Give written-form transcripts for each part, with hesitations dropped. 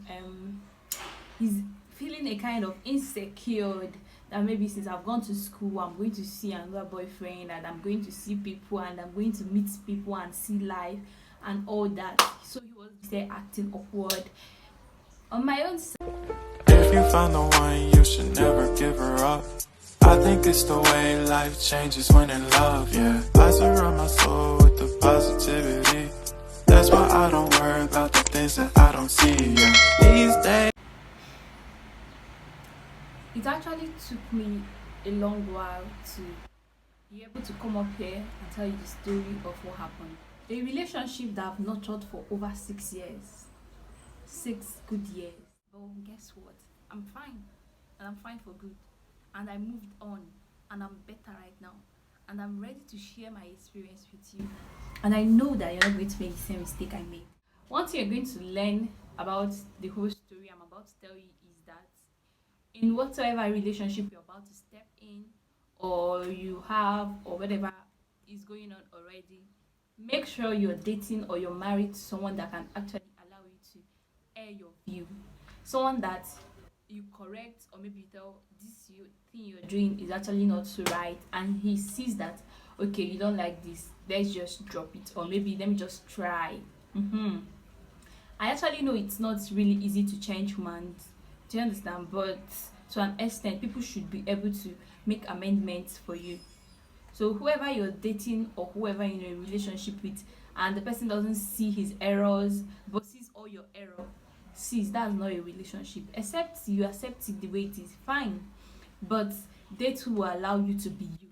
um he's feeling a kind of insecure that maybe since I've gone to school, I'm going to see another boyfriend and I'm going to see people and I'm going to meet people and see life and all that. So he was there acting awkward. On my own side, If you find the one, you should never give her up. I think it's the way life changes when in love, yeah. I surround my soul with the positivity. That's why I don't worry about the things that I don't see, yeah. These days. it actually took me a long while to be able to come up here and tell you the story of what happened. A relationship that I've nurtured for over 6 years. 6 good years. But guess what? I'm fine. And I'm fine for good. And I moved on. And I'm better right now. And I'm ready to share my experience with you. And I know that you're not going to make the same mistake I made. One thing you're going to learn about the whole story I'm about to tell you is that in whatsoever relationship you're about to step in, or you have, or whatever is going on already, make sure you're dating or you're married to someone that can actually allow you to air your view, someone that you correct, or maybe you tell this thing you're doing is actually not so right, and he sees that okay, you don't like this, let's just drop it, or maybe let me just try. I actually know it's not really easy to change humans, do you understand? But to an extent, people should be able to make amendments for you. So whoever you're dating or whoever you're in a relationship with, and the person doesn't see his errors but sees all your error, sees, that's not a relationship. Except you accept it the way it is, fine. But date who will allow you to be you.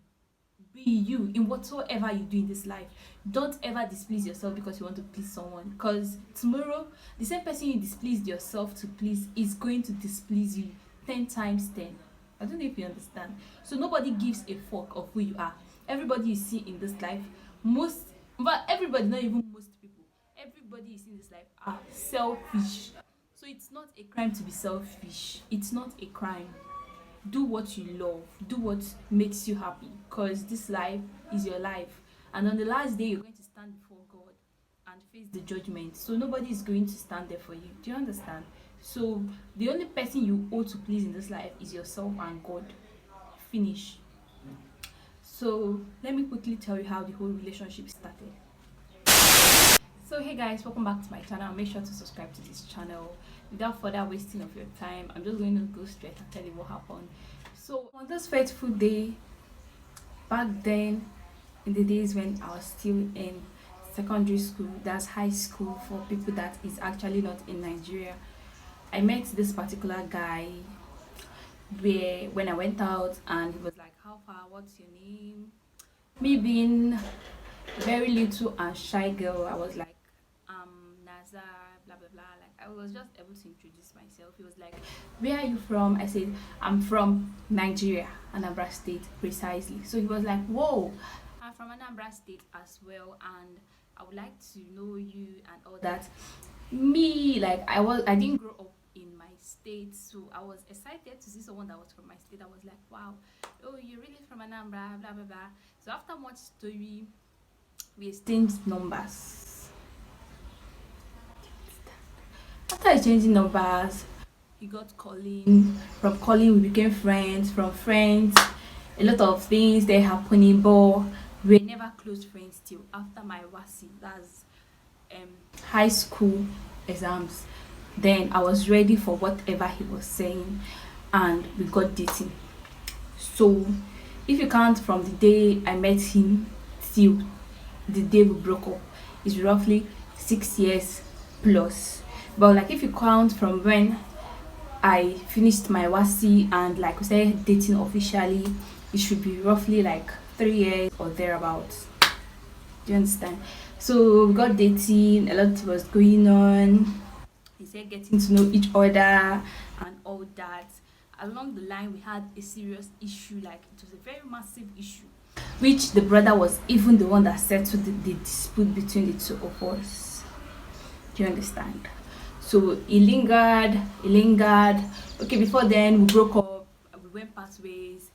Be you in whatsoever you do in this life. Don't ever displease yourself because you want to please someone, because tomorrow the same person you displeased yourself to please is going to displease you 10 times 10. I don't know if you understand. So nobody gives a fuck of who you are. Everybody you see in this life, but everybody, not even most people, everybody you see in this life are selfish. So it's not a crime to be selfish. It's not a crime. Do what you love, do what makes you happy, because this life is your life, and on the last day you're going to stand before God and face the judgment. So nobody is going to stand there for you, do you understand? So the only person you owe to please in this life is yourself and God. Finish. So let me quickly tell you how the whole relationship started. So hey guys, welcome back to my channel. Make sure to subscribe to this channel. Without further wasting of your time, I'm just going to go straight and tell you what happened. So on this fateful day, back then, in the days when I was still in secondary school, that's high school for people that is actually not in Nigeria, I met this particular guy where when I went out and he was like, how far, what's your name? Me being very little and shy girl, I was like, Naza, blah blah blah. Like I was just able to introduce myself. He was like, where are you from? I said, I'm from Nigeria, Anambra State, precisely. So he was like, whoa, I'm from Anambra State as well, and I would like to know you and all that. Me, like I didn't grow up in my state, so I was excited to see someone that was from my state. I was like, wow, oh, you're really from Anambra, blah blah blah. So after much story, we exchanged numbers. After exchanging numbers, he got calling. From calling, we became friends. From friends, a lot of things they happening, but we were never close friends till after my WASI, that's high school exams. Then I was ready for whatever he was saying, and we got dating. So if you count from the day I met him till the day we broke up, it's roughly 6 years plus. But like if you count from when I finished my WASI and like we started dating officially, it should be roughly like 3 years or thereabouts. Do you understand? So we got dating, a lot was going on. He said getting to know each other and all that. Along the line, we had a serious issue, like it was a very massive issue, which the brother was even the one that settled the dispute between the two of us. Do you understand? So he lingered. Okay, before then we broke up, we went past ways.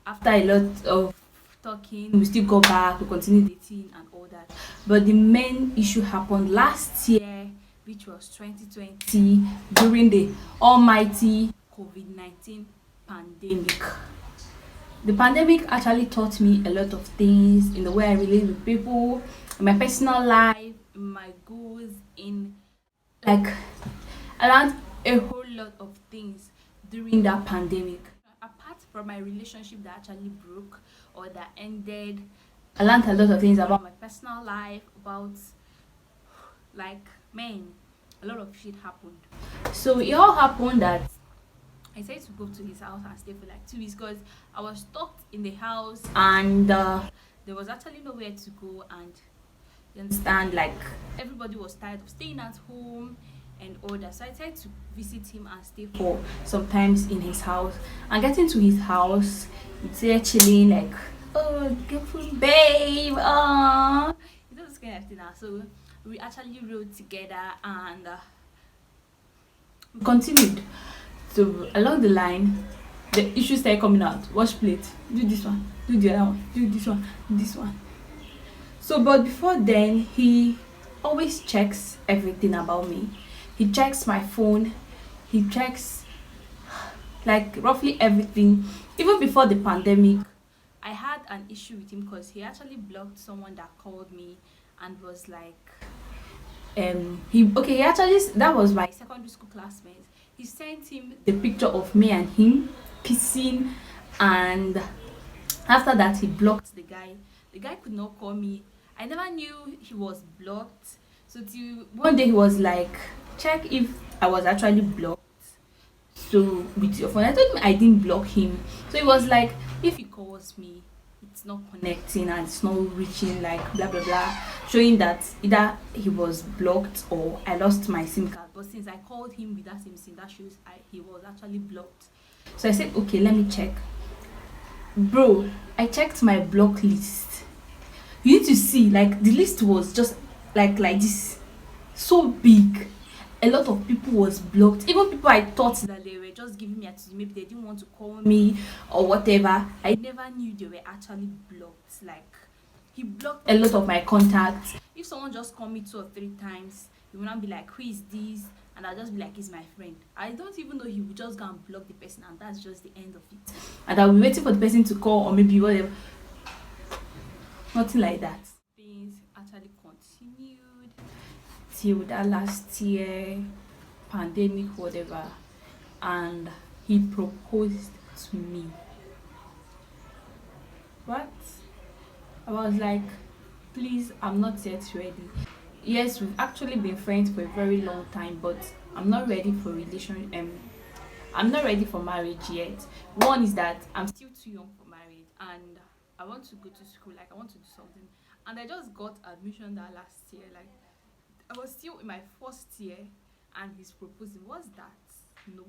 After a lot of talking, we still got back, we continued dating and all that. But the main issue happened last year, which was 2020, during the almighty COVID-19 pandemic. The pandemic actually taught me a lot of things in the way I relate with people, in my personal life, in my goals, in like I learned a whole lot of things during that pandemic. Apart from my relationship that actually broke or that ended, I learned a lot of things about my personal life, about like man, a lot of shit happened. So it all happened that I decided to go to his house and stay for like 2 weeks because I was stuck in the house and there was actually nowhere to go, and you understand, like everybody was tired of staying at home and all that. So I decided to visit him and stay for sometimes in his house. And getting to his house, it's there chilling like, oh, beautiful babe, it was kind of thing. So we actually rode together and we continued. So along the line, the issues started coming out. Wash plate, do this one, do the other one, do this one, do this one. So, but before then, he always checks everything about me. He checks my phone. He checks like roughly everything. Even before the pandemic, I had an issue with him because he actually blocked someone that called me and was like, he actually, that was my secondary school classmate. He sent him the picture of me and him kissing, and after that he blocked the guy. The guy could not call me. I never knew he was blocked. So till one day he was like, check if I was actually blocked. So with your phone, I told him I didn't block him. So he was like, if he calls me, it's not connecting and it's not reaching, like blah blah blah, showing that either he was blocked or I lost my SIM card. But since I called him with that same SIM, that shows he was actually blocked. So I said, okay, let me check. Bro, I checked my block list. You need to see, like the list was just like this, so big. A lot of people was blocked. Even people I thought that they were just giving me attitude, maybe they didn't want to call me or whatever. I never knew they were actually blocked. Like he blocked a lot of my contacts. If someone just called me 2 or 3 times, he would not be like, who is this? And I'll just be like, he's my friend. I don't even know, he would just go and block the person, and that's just the end of it. And I'll be waiting for the person to call or maybe whatever. Nothing like that. Things actually continued till that last year, pandemic, whatever, and he proposed to me. What? I was like, please, I'm not yet ready. Yes, we've actually been friends for a very long time, but I'm not ready for I'm not ready for marriage yet. One is that I'm still too young for marriage, and I want to go to school, like I want to do something. And I just got admission that last year, like I was still in my first year and he's proposing. What's that? No,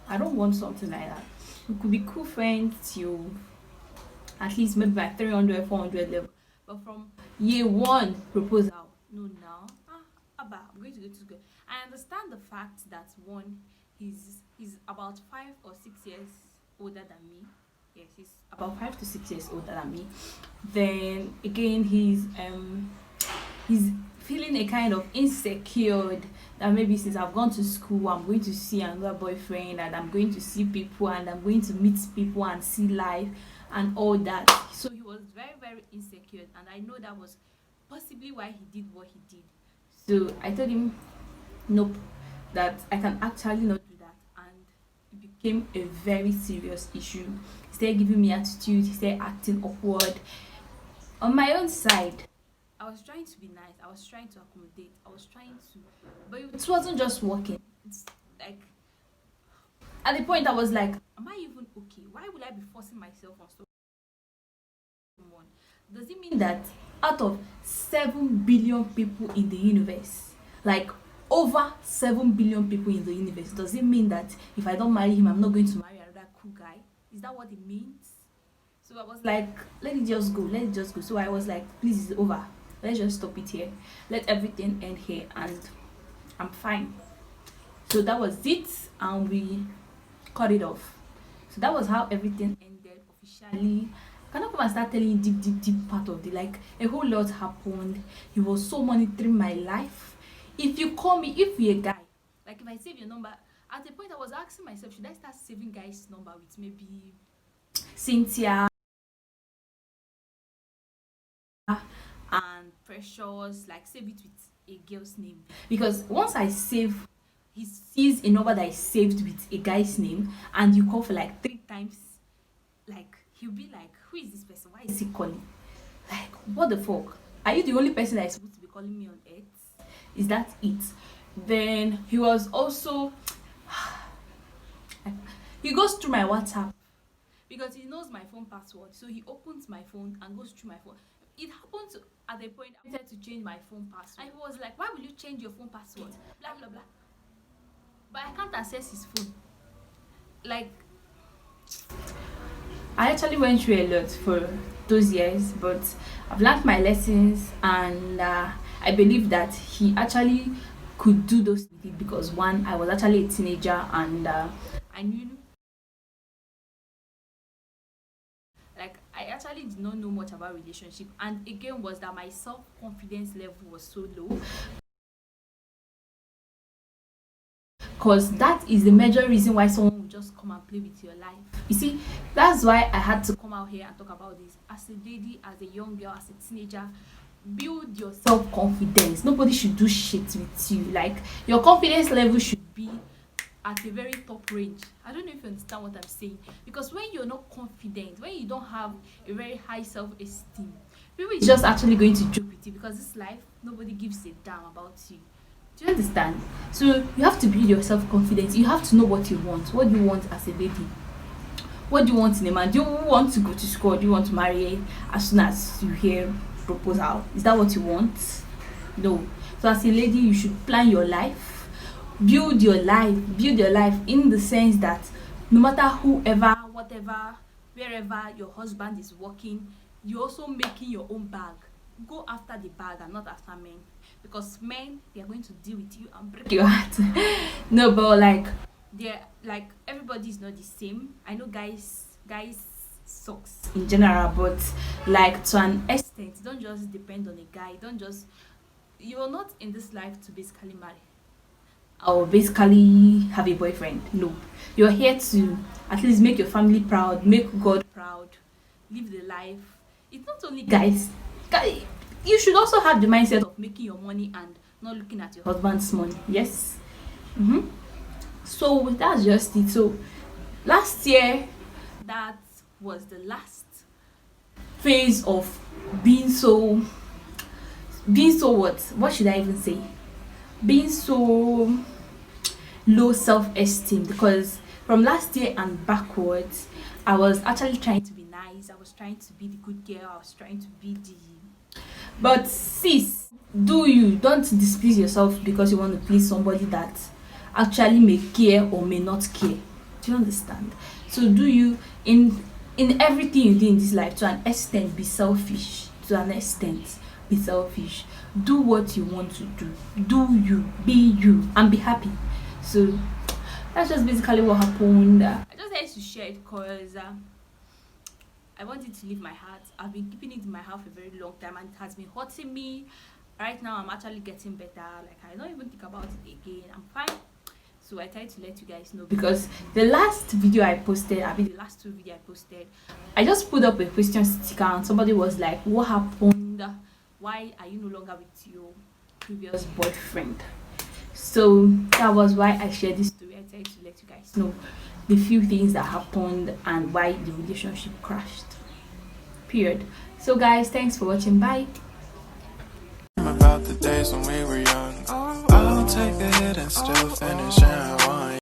I don't want something like that. We could be cool friends till at least maybe by 300, 400 level. But from year one proposal, no, now, Abba, I'm going to go to school. I understand the fact that one, he's about 5 or 6 years older than me. Yes, he's about 5 to 6 years older than me. Then again, he's feeling a kind of insecure that maybe since I've gone to school, I'm going to see another boyfriend and I'm going to see people and I'm going to meet people and see life and all that. So he was very, very insecure, and I know that was possibly why he did what he did. So I told him, nope, that I can actually not do that, and it became a very serious issue. He started giving me attitude, he started acting awkward. On my own side, I was trying to be nice, I was trying to accommodate, I was trying to, but it wasn't just working. It's like at the point I was like, am I even okay? Why would I be forcing myself on someone? Does it mean that out of 7 billion people in the universe, like over 7 billion people in the universe, does it mean that if I don't marry him, I'm not going to marry another cool guy? Is that what it means? So I was like, let it just go, let it just go. So I was like, please, it's over, let's just stop it here, let everything end here, and I'm fine. So that was it, and we cut it off. So that was how everything ended officially. I cannot come and start telling you deep part of the, like, a whole lot happened. He was so monitoring my life. if you call me, if you're a guy, like if I save your number, at the point I was asking myself, should I start saving guys' number with maybe Cynthia and Precious, like save it with a girl's name? Because once I save, he sees a number that is saved with a guy's name and you call for like 3 times, like he'll be like, who is this person? Why is he calling? Like, what the fuck? Are you the only person that is supposed to be calling me on earth? Is that it? Then he was also he goes through my WhatsApp because he knows my phone password. So he opens my phone and goes through my phone. It happened at the point I wanted to change my phone password. And he was like, why will you change your phone password? Blah blah blah. But I can't access his phone. Like, I actually went through a lot for those years, but I've learned my lessons, and I believe that he actually could do those things because one, I was actually a teenager, and I knew, like, I actually did not know much about relationship, and again was that my self-confidence level was so low, because that is the major reason why someone will just come and play with your life. You see, that's why I had to come out here and talk about this. As a lady, as a young girl, as a teenager, build your self-confidence. Nobody should do shit with you. Like, your confidence level should be at a very top range. I don't know if you understand what I'm saying, because when you're not confident, when you don't have a very high self-esteem, people is just actually going to joke with you, because this life, nobody gives a damn about you. Do you understand? So you have to build your self-confidence. You have to know what you want. What do you want as a lady? What do you want in a man? Do you want to go to school? Do you want to marry as soon as you hear proposal? Is that what you want? No. So as a lady, you should plan your life. Build your life. Build your life in the sense that no matter whoever, whatever, wherever your husband is working, you're also making your own bag. Go after the bag and not after men, because men, they are going to deal with you and break your heart. No, but like, they're like, everybody is not the same. I know guys sucks in general, but like to an extent, don't just depend on a guy. Don't just, you're not in this life to basically marry or basically have a boyfriend. No, you're here to at least make your family proud, make God proud, live the life. It's not only guys, you should also have the mindset of making your money and not looking at your husband's money. Yes. So that's just it. So last year, that was the last phase of being so what should I even say, being so low self-esteem, because from last year and backwards, I was actually trying to be nice. I was trying to be the good girl. I was trying to be the, but sis, don't displease yourself because you want to please somebody that actually may care or may not care. Do you understand? So do you, in everything you do in this life, to an extent, be selfish. To an extent, be selfish. Do what you want to do. Do you, be you, and be happy. So that's just basically what happened. I just had to share it because I want it to leave my heart. I've been keeping it in my heart for a very long time, and it has been hurting me. Right now, I'm actually getting better. Like, I don't even think about it again. I'm fine. So I tried to let you guys know, because the last video I posted, the last 2 videos I posted, I just put up a question sticker and somebody was like, what happened? Why are you no longer with your previous boyfriend? So that was why I shared this story. I tried to let you guys know the few things that happened and why the relationship crashed. Period. So guys, thanks for watching. Bye. About the days when we were young, I'll take the hit and still finish.